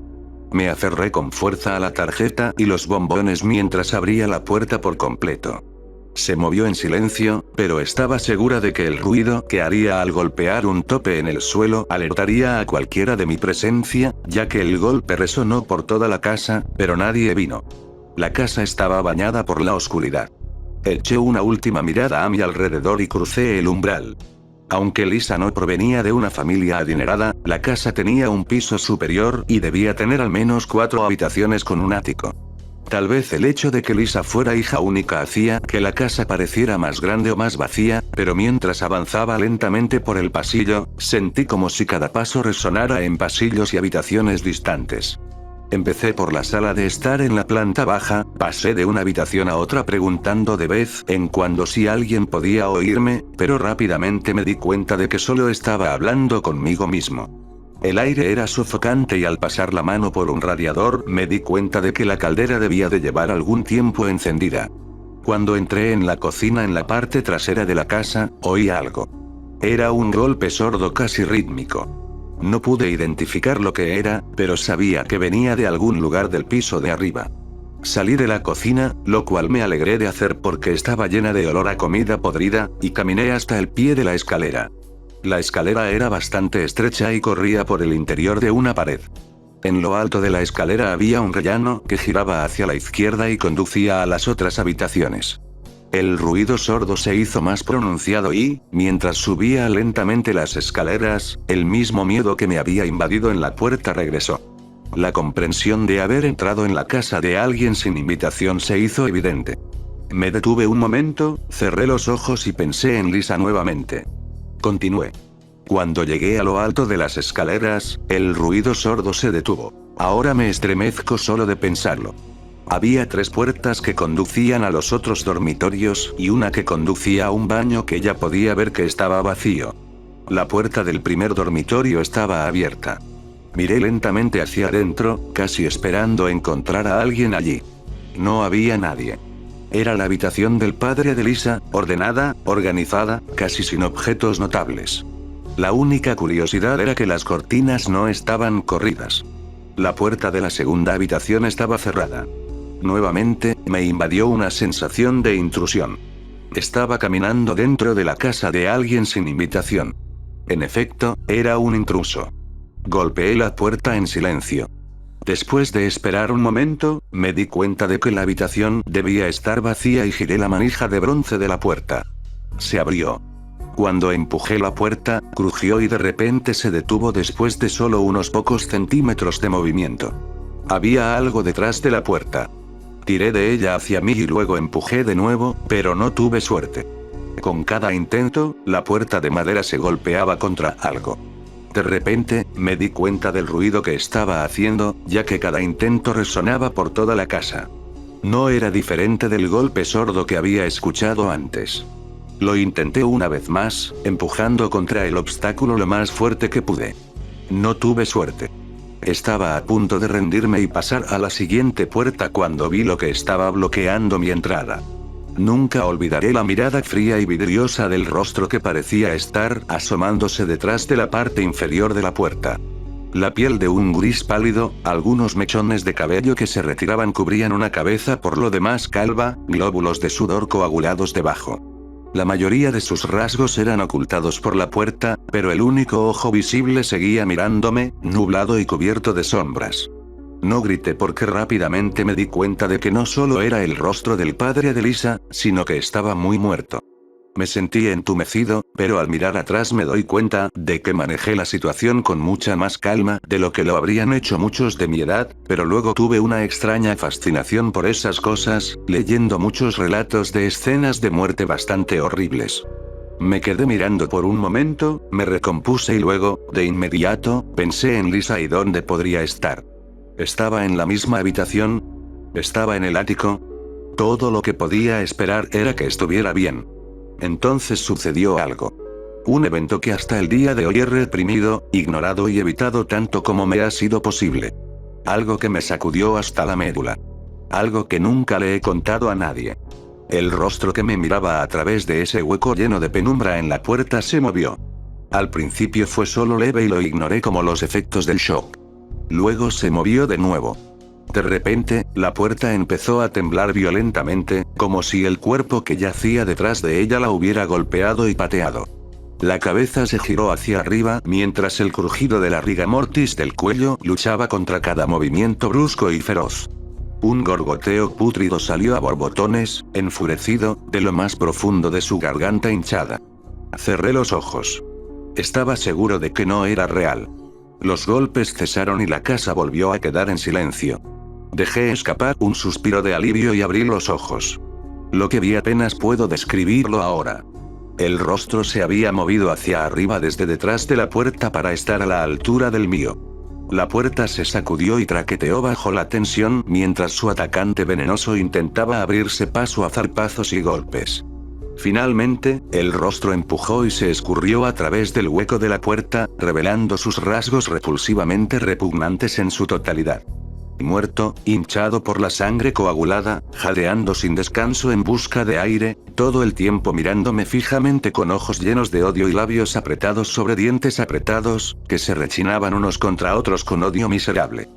Me aferré con fuerza a la tarjeta y los bombones mientras abría la puerta por completo. Se movió en silencio, pero estaba segura de que el ruido que haría al golpear un tope en el suelo alertaría a cualquiera de mi presencia, ya que el golpe resonó por toda la casa, pero nadie vino. La casa estaba bañada por la oscuridad. Eché una última mirada a mi alrededor y crucé el umbral. Aunque Lisa no provenía de una familia adinerada, la casa tenía un piso superior y debía tener al menos 4 habitaciones con un ático. Tal vez el hecho de que Lisa fuera hija única hacía que la casa pareciera más grande o más vacía, pero mientras avanzaba lentamente por el pasillo, sentí como si cada paso resonara en pasillos y habitaciones distantes. Empecé por la sala de estar en la planta baja, pasé de una habitación a otra preguntando de vez en cuando si alguien podía oírme, pero rápidamente me di cuenta de que solo estaba hablando conmigo mismo. El aire era sofocante y al pasar la mano por un radiador me di cuenta de que la caldera debía de llevar algún tiempo encendida. Cuando entré en la cocina en la parte trasera de la casa, oí algo. Era un golpe sordo casi rítmico. No pude identificar lo que era, pero sabía que venía de algún lugar del piso de arriba. Salí de la cocina, lo cual me alegré de hacer porque estaba llena de olor a comida podrida, y caminé hasta el pie de la escalera. La escalera era bastante estrecha y corría por el interior de una pared. En lo alto de la escalera había un rellano que giraba hacia la izquierda y conducía a las otras habitaciones. El ruido sordo se hizo más pronunciado y, mientras subía lentamente las escaleras, el mismo miedo que me había invadido en la puerta regresó. La comprensión de haber entrado en la casa de alguien sin invitación se hizo evidente. Me detuve un momento, cerré los ojos y pensé en Lisa nuevamente. Continué. Cuando llegué a lo alto de las escaleras, el ruido sordo se detuvo. Ahora me estremezco solo de pensarlo. Había 3 puertas que conducían a los otros dormitorios y una que conducía a un baño que ya podía ver que estaba vacío. La puerta del primer dormitorio estaba abierta. Miré lentamente hacia adentro, casi esperando encontrar a alguien allí. No había nadie. Era la habitación del padre de Lisa, ordenada, organizada, casi sin objetos notables. La única curiosidad era que las cortinas no estaban corridas. La puerta de la segunda habitación estaba cerrada. Nuevamente, me invadió una sensación de intrusión. Estaba caminando dentro de la casa de alguien sin invitación. En efecto, era un intruso. Golpeé la puerta en silencio. Después de esperar un momento, me di cuenta de que la habitación debía estar vacía y giré la manija de bronce de la puerta. Se abrió. Cuando empujé la puerta, crujió y de repente se detuvo después de solo unos pocos centímetros de movimiento. Había algo detrás de la puerta. Tiré de ella hacia mí y luego empujé de nuevo, pero no tuve suerte. Con cada intento, la puerta de madera se golpeaba contra algo. De repente, me di cuenta del ruido que estaba haciendo, ya que cada intento resonaba por toda la casa. No era diferente del golpe sordo que había escuchado antes. Lo intenté una vez más, empujando contra el obstáculo lo más fuerte que pude. No tuve suerte. Estaba a punto de rendirme y pasar a la siguiente puerta cuando vi lo que estaba bloqueando mi entrada. Nunca olvidaré la mirada fría y vidriosa del rostro que parecía estar asomándose detrás de la parte inferior de la puerta. La piel de un gris pálido, algunos mechones de cabello que se retiraban cubrían una cabeza por lo demás calva, glóbulos de sudor coagulados debajo. La mayoría de sus rasgos eran ocultados por la puerta, pero el único ojo visible seguía mirándome, nublado y cubierto de sombras. No grité porque rápidamente me di cuenta de que no solo era el rostro del padre de Lisa, sino que estaba muy muerto. Me sentí entumecido, pero al mirar atrás me doy cuenta de que manejé la situación con mucha más calma de lo que lo habrían hecho muchos de mi edad, pero luego tuve una extraña fascinación por esas cosas, leyendo muchos relatos de escenas de muerte bastante horribles. Me quedé mirando por un momento, me recompuse y luego, de inmediato, pensé en Lisa y dónde podría estar. ¿Estaba en la misma habitación? ¿Estaba en el ático? Todo lo que podía esperar era que estuviera bien. Entonces sucedió algo. Un evento que hasta el día de hoy he reprimido, ignorado y evitado tanto como me ha sido posible. Algo que me sacudió hasta la médula. Algo que nunca le he contado a nadie. El rostro que me miraba a través de ese hueco lleno de penumbra en la puerta se movió. Al principio fue solo leve y lo ignoré como los efectos del shock. Luego se movió de nuevo. De repente, la puerta empezó a temblar violentamente, como si el cuerpo que yacía detrás de ella la hubiera golpeado y pateado. La cabeza se giró hacia arriba mientras el crujido de la riga mortis del cuello luchaba contra cada movimiento brusco y feroz. Un gorgoteo pútrido salió a borbotones, enfurecido, de lo más profundo de su garganta hinchada. Cerré los ojos. Estaba seguro de que no era real. Los golpes cesaron y la casa volvió a quedar en silencio. Dejé escapar un suspiro de alivio y abrí los ojos. Lo que vi apenas puedo describirlo ahora. El rostro se había movido hacia arriba desde detrás de la puerta para estar a la altura del mío. La puerta se sacudió y traqueteó bajo la tensión mientras su atacante venenoso intentaba abrirse paso a zarpazos y golpes. Finalmente, el rostro empujó y se escurrió a través del hueco de la puerta, revelando sus rasgos repulsivamente repugnantes en su totalidad. Muerto, hinchado por la sangre coagulada, jadeando sin descanso en busca de aire, todo el tiempo mirándome fijamente con ojos llenos de odio y labios apretados sobre dientes apretados, que se rechinaban unos contra otros con odio miserable.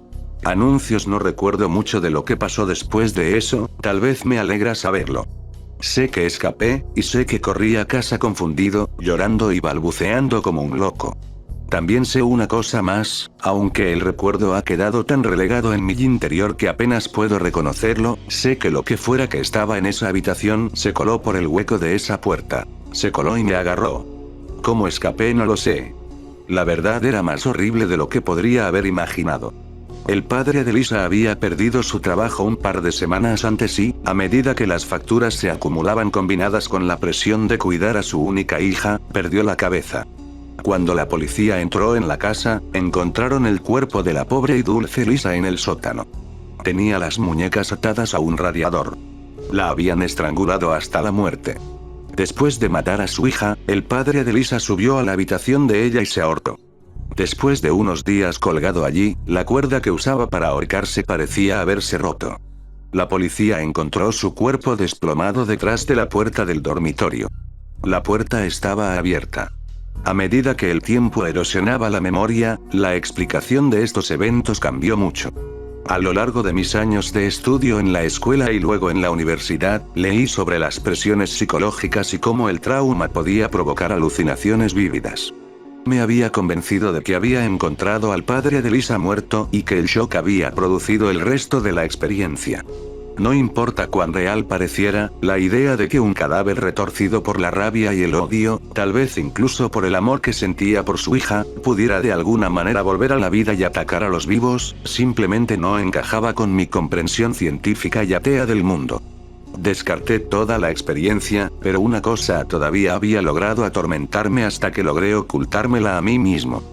Anuncios. No recuerdo mucho de lo que pasó después de eso, tal vez me alegra saberlo. Sé que escapé, y sé que corrí a casa confundido, llorando y balbuceando como un loco. También sé una cosa más, aunque el recuerdo ha quedado tan relegado en mi interior que apenas puedo reconocerlo, sé que lo que fuera que estaba en esa habitación se coló por el hueco de esa puerta. Se coló y me agarró. ¿Cómo escapé? No lo sé. La verdad era más horrible de lo que podría haber imaginado. El padre de Lisa había perdido su trabajo un par de semanas antes y, a medida que las facturas se acumulaban combinadas con la presión de cuidar a su única hija, perdió la cabeza. Cuando la policía entró en la casa, encontraron el cuerpo de la pobre y dulce Lisa en el sótano. Tenía las muñecas atadas a un radiador. La habían estrangulado hasta la muerte. Después de matar a su hija, el padre de Lisa subió a la habitación de ella y se ahorcó. Después de unos días colgado allí, la cuerda que usaba para ahorcarse parecía haberse roto. La policía encontró su cuerpo desplomado detrás de la puerta del dormitorio. La puerta estaba abierta. A medida que el tiempo erosionaba la memoria, la explicación de estos eventos cambió mucho. A lo largo de mis años de estudio en la escuela y luego en la universidad, leí sobre las presiones psicológicas y cómo el trauma podía provocar alucinaciones vívidas. Me había convencido de que había encontrado al padre de Lisa muerto y que el shock había producido el resto de la experiencia. No importa cuán real pareciera, la idea de que un cadáver retorcido por la rabia y el odio, tal vez incluso por el amor que sentía por su hija, pudiera de alguna manera volver a la vida y atacar a los vivos, simplemente no encajaba con mi comprensión científica y atea del mundo. Descarté toda la experiencia, pero una cosa todavía había logrado atormentarme hasta que logré ocultármela a mí mismo.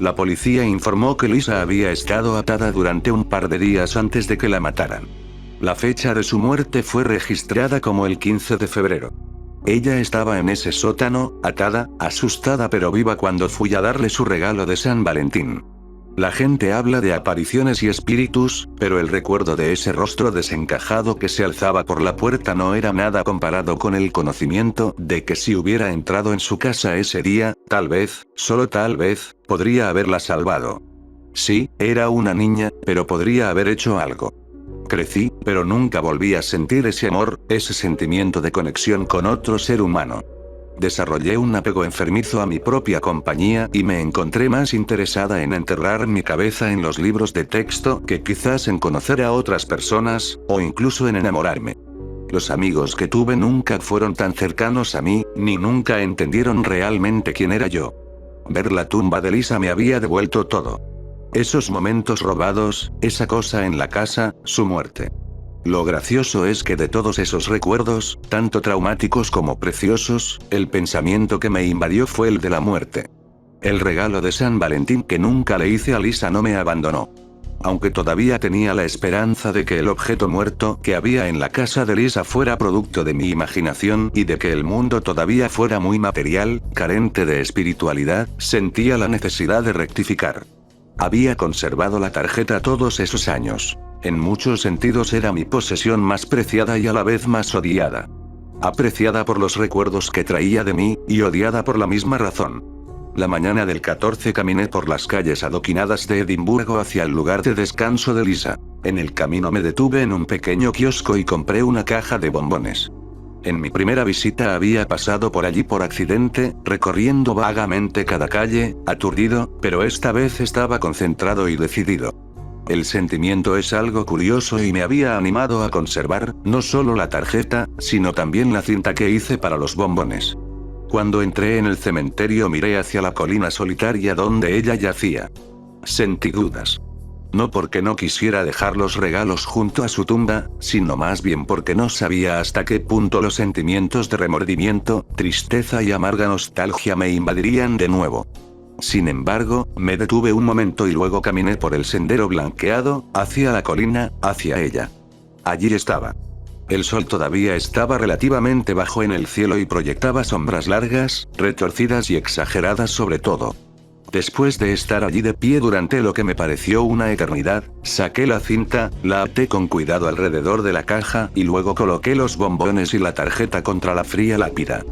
La policía informó que Lisa había estado atada durante un par de días antes de que la mataran. La fecha de su muerte fue registrada como el 15 de febrero. Ella estaba en ese sótano, atada, asustada pero viva cuando fui a darle su regalo de San Valentín. La gente habla de apariciones y espíritus, pero el recuerdo de ese rostro desencajado que se alzaba por la puerta no era nada comparado con el conocimiento de que si hubiera entrado en su casa ese día, tal vez, solo tal vez, podría haberla salvado. Sí, era una niña, pero podría haber hecho algo. Crecí, pero nunca volví a sentir ese amor, ese sentimiento de conexión con otro ser humano. Desarrollé un apego enfermizo a mi propia compañía y me encontré más interesada en enterrar mi cabeza en los libros de texto que quizás en conocer a otras personas, o incluso en enamorarme. Los amigos que tuve nunca fueron tan cercanos a mí, ni nunca entendieron realmente quién era yo. Ver la tumba de Lisa me había devuelto todo. Esos momentos robados, esa cosa en la casa, su muerte. Lo gracioso es que de todos esos recuerdos, tanto traumáticos como preciosos, el pensamiento que me invadió fue el de la muerte. El regalo de San Valentín que nunca le hice a Lisa no me abandonó. Aunque todavía tenía la esperanza de que el objeto muerto que había en la casa de Lisa fuera producto de mi imaginación y de que el mundo todavía fuera muy material, carente de espiritualidad, sentía la necesidad de rectificar. Había conservado la tarjeta todos esos años. En muchos sentidos era mi posesión más preciada y a la vez más odiada. Apreciada por los recuerdos que traía de mí, y odiada por la misma razón. La mañana del 14 caminé por las calles adoquinadas de Edimburgo hacia el lugar de descanso de Lisa. En el camino me detuve en un pequeño kiosco y compré una caja de bombones. En mi primera visita había pasado por allí por accidente, recorriendo vagamente cada calle, aturdido, pero esta vez estaba concentrado y decidido. El sentimiento es algo curioso y me había animado a conservar, no solo la tarjeta, sino también la cinta que hice para los bombones. Cuando entré en el cementerio miré hacia la colina solitaria donde ella yacía. Sentí dudas. No porque no quisiera dejar los regalos junto a su tumba, sino más bien porque no sabía hasta qué punto los sentimientos de remordimiento, tristeza y amarga nostalgia me invadirían de nuevo. Sin embargo, me detuve un momento y luego caminé por el sendero blanqueado, hacia la colina, hacia ella. Allí estaba. El sol todavía estaba relativamente bajo en el cielo y proyectaba sombras largas, retorcidas y exageradas sobre todo. Después de estar allí de pie durante lo que me pareció una eternidad, saqué la cinta, la até con cuidado alrededor de la caja y luego coloqué los bombones y la tarjeta contra la fría lápida.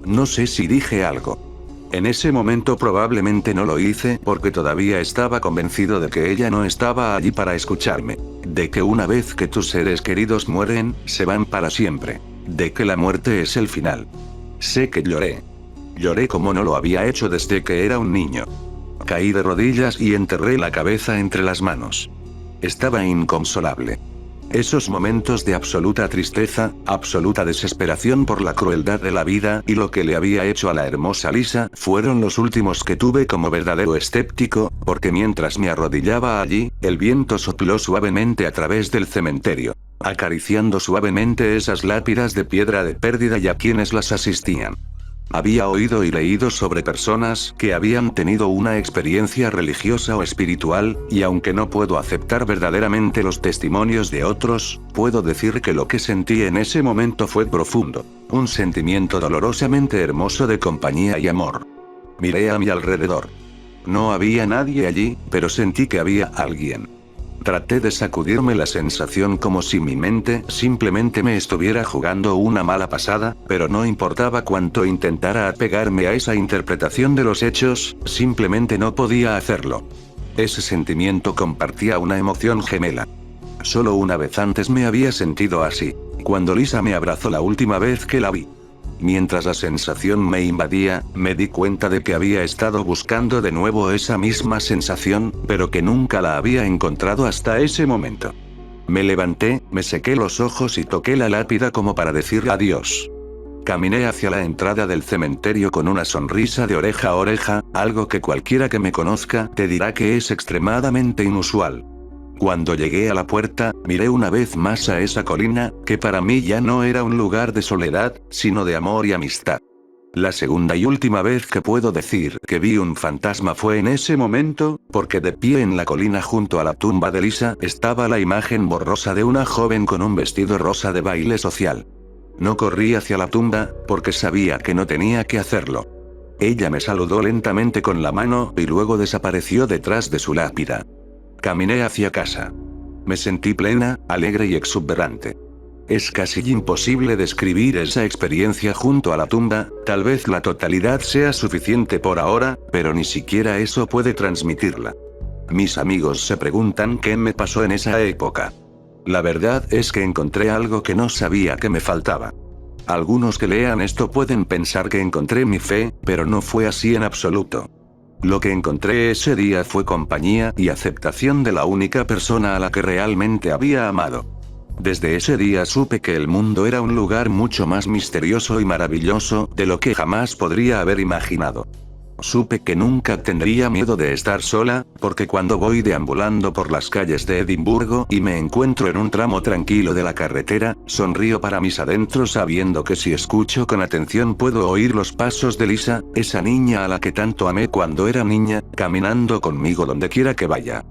No sé si dije algo. En ese momento probablemente no lo hice porque todavía estaba convencido de que ella no estaba allí para escucharme. De que una vez que tus seres queridos mueren, se van para siempre. De que la muerte es el final. Sé que lloré. Lloré como no lo había hecho desde que era un niño. Caí de rodillas y enterré la cabeza entre las manos. Estaba inconsolable. Esos momentos de absoluta tristeza, absoluta desesperación por la crueldad de la vida y lo que le había hecho a la hermosa Lisa, fueron los últimos que tuve como verdadero escéptico, porque mientras me arrodillaba allí, el viento sopló suavemente a través del cementerio, acariciando suavemente esas lápidas de piedra de pérdida y a quienes las asistían. Había oído y leído sobre personas que habían tenido una experiencia religiosa o espiritual, y aunque no puedo aceptar verdaderamente los testimonios de otros, puedo decir que lo que sentí en ese momento fue profundo. Un sentimiento dolorosamente hermoso de compañía y amor. Miré a mi alrededor. No había nadie allí, pero sentí que había alguien. Traté de sacudirme la sensación como si mi mente simplemente me estuviera jugando una mala pasada, pero no importaba cuánto intentara apegarme a esa interpretación de los hechos, simplemente no podía hacerlo. Ese sentimiento compartía una emoción gemela. Solo una vez antes me había sentido así, cuando Lisa me abrazó la última vez que la vi. Mientras la sensación me invadía, me di cuenta de que había estado buscando de nuevo esa misma sensación, pero que nunca la había encontrado hasta ese momento. Me levanté, me sequé los ojos y toqué la lápida como para decir adiós. Caminé hacia la entrada del cementerio con una sonrisa de oreja a oreja, algo que cualquiera que me conozca te dirá que es extremadamente inusual. Cuando llegué a la puerta, miré una vez más a esa colina, que para mí ya no era un lugar de soledad, sino de amor y amistad. La segunda y última vez que puedo decir que vi un fantasma fue en ese momento, porque de pie en la colina junto a la tumba de Lisa estaba la imagen borrosa de una joven con un vestido rosa de baile social. No corrí hacia la tumba, porque sabía que no tenía que hacerlo. Ella me saludó lentamente con la mano y luego desapareció detrás de su lápida. Caminé hacia casa. Me sentí plena, alegre y exuberante. Es casi imposible describir esa experiencia junto a la tumba, tal vez la totalidad sea suficiente por ahora, pero ni siquiera eso puede transmitirla. Mis amigos se preguntan qué me pasó en esa época. La verdad es que encontré algo que no sabía que me faltaba. Algunos que lean esto pueden pensar que encontré mi fe, pero no fue así en absoluto. Lo que encontré ese día fue compañía y aceptación de la única persona a la que realmente había amado. Desde ese día supe que el mundo era un lugar mucho más misterioso y maravilloso de lo que jamás podría haber imaginado. Supe que nunca tendría miedo de estar sola, porque cuando voy deambulando por las calles de Edimburgo y me encuentro en un tramo tranquilo de la carretera, sonrío para mis adentros sabiendo que si escucho con atención puedo oír los pasos de Lisa, esa niña a la que tanto amé cuando era niña, caminando conmigo donde quiera que vaya.